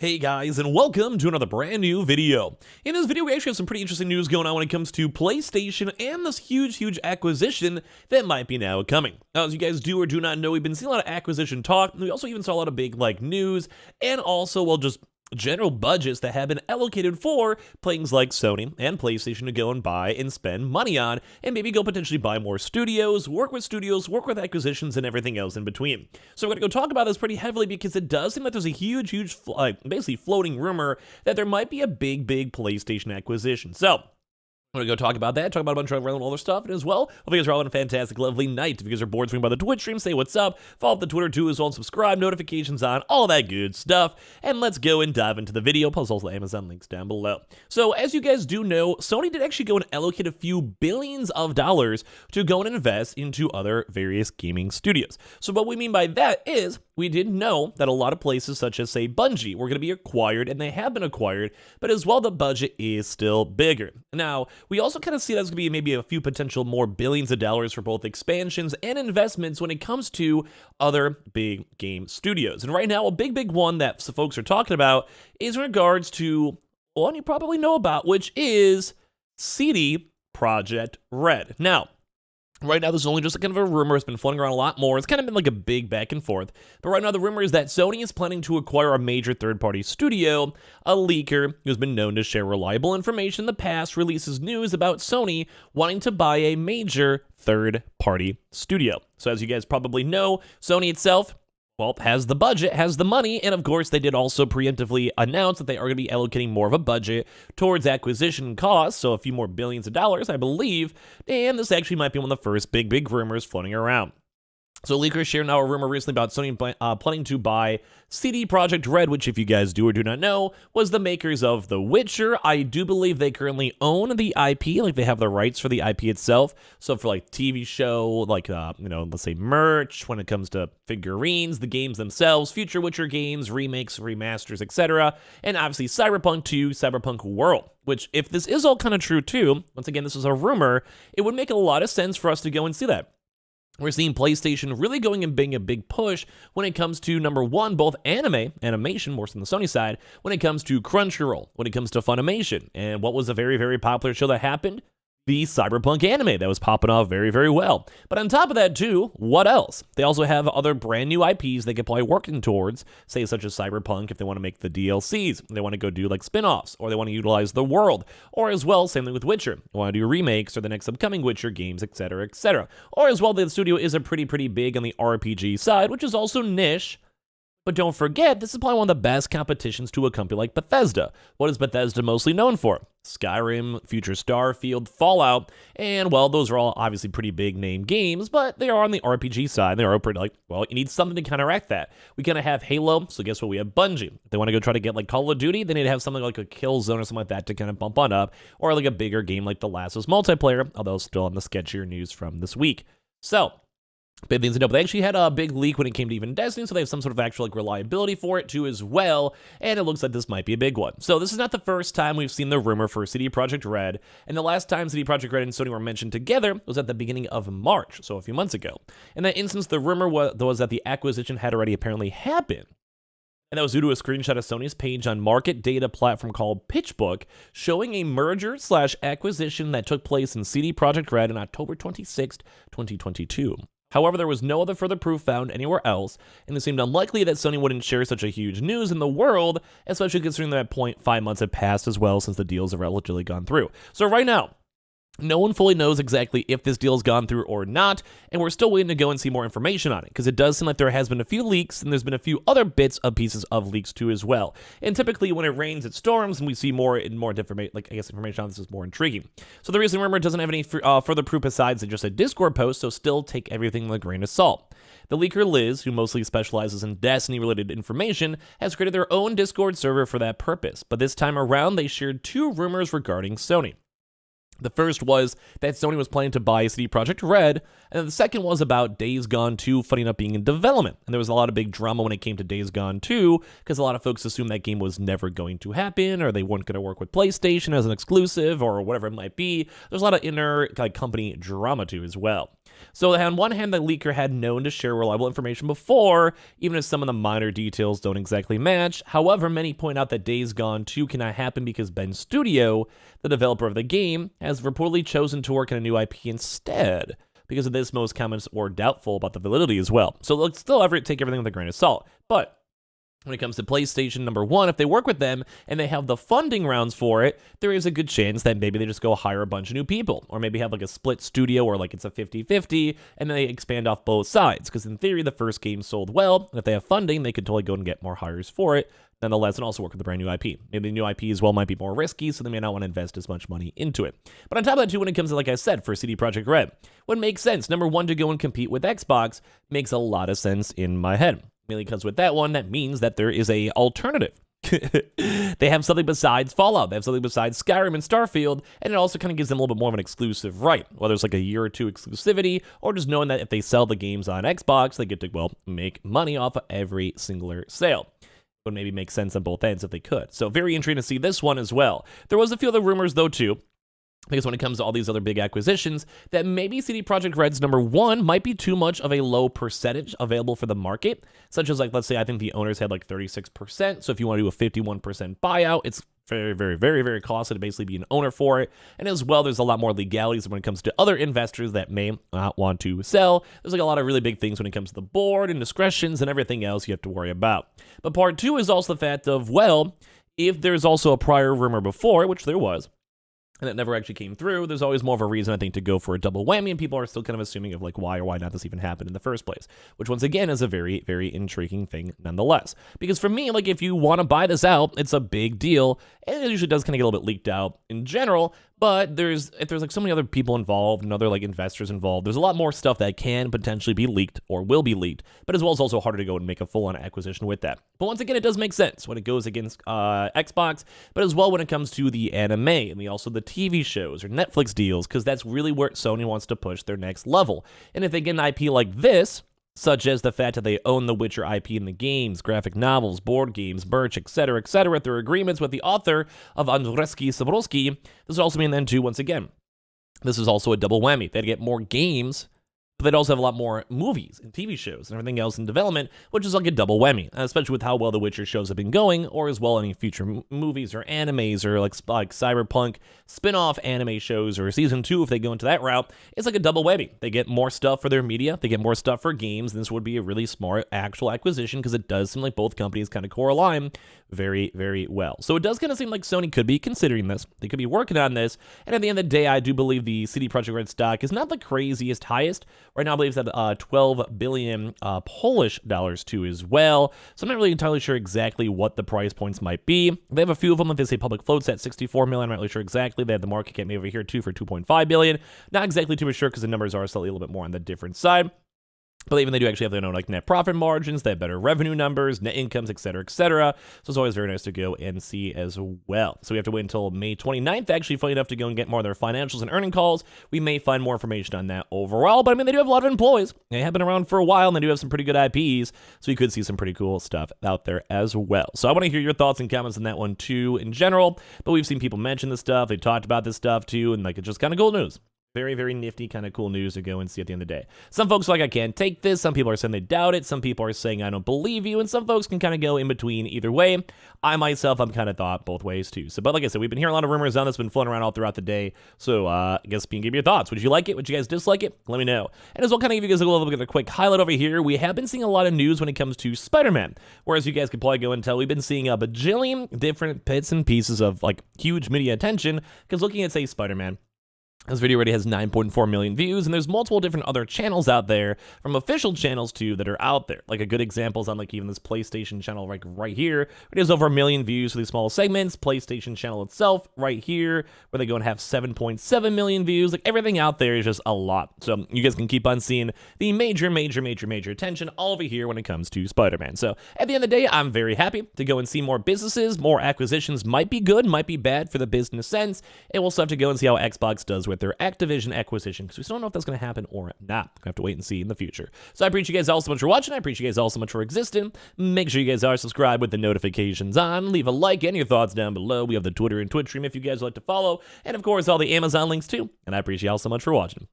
Hey guys, and welcome to another brand new video. In this video, we actually have some pretty interesting news going on when it comes to PlayStation and this huge acquisition that might be now coming. Now, as you guys do or do not know, we've been seeing a lot of acquisition talk, and we also even saw a lot of big news, and also, well, just general budgets that have been allocated for things like Sony and PlayStation to go and buy and spend money on, and maybe go potentially buy more studios, work with acquisitions, and everything else in between. So we're going to go talk about this pretty heavily because it does seem like there's a huge, basically floating rumor that there might be a big PlayStation acquisition. So we're going to go talk about that, talk about a bunch of relevant other stuff, and as well, hope you guys are all having a fantastic, lovely night. If you guys are bored swing by the Twitch stream, say what's up, follow up the Twitter too as well, and subscribe, notifications on, all that good stuff, and let's go and dive into the video, plus also the Amazon links down below. So, as you guys do know, Sony did actually go and allocate a few billions of dollars to go and invest into other various gaming studios. So what we mean by that is, we did know that a lot of places such as, say, Bungie were going to be acquired, and they have been acquired, but as well, the budget is still bigger. Now, we also kind of see that's going to be maybe a few potential more billions of dollars for both expansions and investments when it comes to other big game studios. And right now, a big one that folks are talking about is in regards to one you probably know about, which is CD Projekt Red. Now, right now, this is only just kind of a rumor. It's been floating around a lot more. It's kind of been like a big back and forth. But right now, the rumor is that Sony is planning to acquire a major third-party studio. A leaker who's been known to share reliable information in the past releases news about Sony wanting to buy a major third-party studio. So as you guys probably know, Sony itself, well, has the budget, has the money, and of course, they did also preemptively announce that they are going to be allocating more of a budget towards acquisition costs, so a few more billions of dollars, I believe, and this actually might be one of the first big rumors floating around. So leakers share now a rumor recently about Sony planning to buy CD Projekt Red, which if you guys do or do not know, was the makers of The Witcher. I do believe they currently own the IP, like they have the rights for the IP itself. So for like TV show, like, let's say merch, when it comes to figurines, the games themselves, future Witcher games, remakes, remasters, etc. And obviously Cyberpunk 2, Cyberpunk World, which if this is all kind of true too, once again, this is a rumor, it would make a lot of sense for us to go and see that. We're seeing PlayStation really going and being a big push when it comes to, number one, both animation, more so on the Sony side, when it comes to Crunchyroll, when it comes to Funimation. And what was a very popular show that happened? The Cyberpunk anime that was popping off very well. But on top of that too, what else? They also have other brand new IPs they could probably working towards, say such as Cyberpunk if they want to make the DLCs, they want to go do like spin-offs, or they want to utilize the world, or as well, same thing with Witcher, they want to do remakes or the next upcoming Witcher games, etc. Or as well, the studio is a pretty big on the RPG side, which is also niche. But don't forget, this is probably one of the best competitions to a company like Bethesda. What is Bethesda mostly known for? Skyrim, future Starfield, Fallout, and well, those are all obviously pretty big name games, but they are on the RPG side. They are pretty you need something to counteract that. We kind of have Halo, so guess what? We have Bungie. If they want to go try to get like Call of Duty, they need to have something like a Killzone or something like that to kind of bump on up, or like a bigger game like The Last of Us multiplayer, although still on the sketchier news from this week. So, big things to know, but they actually had a big leak when it came to even Destiny, so they have some sort of actual reliability for it too as well, and it looks like this might be a big one. So this is not the first time we've seen the rumor for CD Projekt Red, and the last time CD Projekt Red and Sony were mentioned together was at the beginning of March, so a few months ago. In that instance, the rumor was that the acquisition had already apparently happened. And that was due to a screenshot of Sony's page on market data platform called PitchBook, showing a merger/acquisition that took place in CD Projekt Red on October 26, 2022. However, there was no other further proof found anywhere else, and it seemed unlikely that Sony wouldn't share such a huge news in the world, especially considering that at that point 5 months had passed as well since the deals have relatively gone through. So right now, no one fully knows exactly if this deal has gone through or not, and we're still waiting to go and see more information on it, because it does seem like there has been a few leaks, and there's been a few other bits of pieces of leaks too as well. And typically when it rains, it storms, and we see more and more information on this is more intriguing. So the reason rumor doesn't have any further proof besides just a Discord post, so still take everything with a grain of salt. The leaker Liz, who mostly specializes in Destiny-related information, has created their own Discord server for that purpose, but this time around they shared two rumors regarding Sony. The first was that Sony was planning to buy CD Projekt Red, and then the second was about Days Gone 2 funny enough being in development. And there was a lot of big drama when it came to Days Gone 2, because a lot of folks assumed that game was never going to happen, or they weren't going to work with PlayStation as an exclusive, or whatever it might be. There's a lot of inner company drama too as well. So on one hand, the leaker had known to share reliable information before, even if some of the minor details don't exactly match. However, many point out that Days Gone 2 cannot happen because Ben Studio, the developer of the game, has reportedly chosen to work on a new IP instead. Because of this, most comments were doubtful about the validity as well. So let's still take everything with a grain of salt. But when it comes to PlayStation, number one, if they work with them and they have the funding rounds for it, there is a good chance that maybe they just go hire a bunch of new people, or maybe have like a split studio, or like it's a 50-50, and then they expand off both sides. Because in theory, the first game sold well, and if they have funding, they could totally go and get more hires for it, nonetheless, and also work with the brand new IP. Maybe the new IP as well might be more risky, so they may not want to invest as much money into it. But on top of that too, when it comes to, like I said, for CD Projekt Red, what makes sense, number one, to go and compete with Xbox makes a lot of sense in my head. Mainly because with that one, that means that there is a alternative. They have something besides Fallout, they have something besides Skyrim and Starfield, and it also kind of gives them a little bit more of an exclusive right, whether it's like a year or two exclusivity, or just knowing that if they sell the games on Xbox, they get to, well, make money off of every singular sale. Would maybe make sense on both ends if they could. So very intriguing to see this one as well. There was a few other rumors though too, because when it comes to all these other big acquisitions, that maybe CD Projekt Red's number one might be too much of a low percentage available for the market, such as like, let's say, I think the owners had like 36%. So if you want to do a 51% buyout, it's very costly to basically be an owner for it. And as well, there's a lot more legalities when it comes to other investors that may not want to sell. There's like a lot of really big things when it comes to the board and discretions and everything else you have to worry about. But part two is also the fact of, well, if there's also a prior rumor before, which there was, and it never actually came through, there's always more of a reason, I think, to go for a double whammy, and people are still kind of assuming of like why or why not this even happened in the first place, which once again is a very intriguing thing nonetheless. Because for me, like, if you want to buy this out, it's a big deal, and it usually does kind of get a little bit leaked out in general, but if there's like so many other people involved and other like investors involved, there's a lot more stuff that can potentially be leaked or will be leaked, but as well, it's also harder to go and make a full-on acquisition with that. But once again, it does make sense when it goes against Xbox, but as well when it comes to the anime and also the TV shows or Netflix deals, because that's really where Sony wants to push their next level. And if they get an IP like this, such as the fact that they own the Witcher IP in the games, graphic novels, board games, merch, etc., through agreements with the author of Andrzejewski Sabrowski, this would also mean then too, once again, this is also a double whammy. They'd get more games, but they'd also have a lot more movies and TV shows and everything else in development, which is like a double whammy, especially with how well the Witcher shows have been going, or as well any future movies or animes or like Cyberpunk spin-off anime shows or season 2 if they go into that route. It's like a double whammy. They get more stuff for their media, they get more stuff for games, and this would be a really smart actual acquisition because it does seem like both companies kind of correlate very well. So it does kind of seem like Sony could be considering this. They could be working on this, and at the end of the day, I do believe the CD Projekt Red stock is not the craziest highest. Right now, I believe it's at 12 billion Polish dollars too as well. So I'm not really entirely sure exactly what the price points might be. They have a few of them. If they say public floats at 64 million, I'm not really sure exactly. They have the market cap over here too for 2.5 billion. Not exactly too much sure because the numbers are slightly a little bit more on the different side. But even they do actually have their own like net profit margins, they have better revenue numbers, net incomes, etc. So it's always very nice to go and see as well. So we have to wait until May 29th, actually, funny enough, to go and get more of their financials and earning calls. We may find more information on that overall, but I mean, they do have a lot of employees. They have been around for a while, and they do have some pretty good IPs, so you could see some pretty cool stuff out there as well. So I want to hear your thoughts and comments on that one too in general, but we've seen people mention this stuff, they talked about this stuff too, and like it's just kind of cool news. Very nifty, kind of cool news to go and see at the end of the day. Some folks are like, I can't take this. Some people are saying they doubt it. Some people are saying, I don't believe you. And some folks can kind of go in between either way. I myself, I'm kind of thought both ways too. So, but like I said, we've been hearing a lot of rumors on this, been floating around all throughout the day. So, I guess you can give me your thoughts. Would you like it? Would you guys dislike it? Let me know. And as well, kind of give you guys a little bit of a quick highlight over here. We have been seeing a lot of news when it comes to Spiderman. Whereas you guys could probably go and tell, we've been seeing a bajillion different bits and pieces of like huge media attention. Because looking at, say, Spiderman, this video already has 9.4 million views, and there's multiple different other channels out there, from official channels too, that are out there. Like a good example is on like even this PlayStation channel right here. It has over 1 million views for these small segments. PlayStation channel itself right here, where they go and have 7.7 million views. Like everything out there is just a lot. So you guys can keep on seeing the major attention all over here when it comes to Spider-Man. So at the end of the day, I'm very happy to go and see more businesses, more acquisitions. Might be good, might be bad for the business sense. And we'll still have to go and see how Xbox does with their Acquisition acquisition, because we still don't know if that's going to happen or not. We have to wait and see in the future. So I appreciate you guys all so much for watching. I appreciate you guys all so much for existing. Make sure you guys are subscribed with the notifications on. Leave a like and your thoughts down below. We have the Twitter and Twitch stream if you guys would like to follow. And of course, all the Amazon links too. And I appreciate you all so much for watching.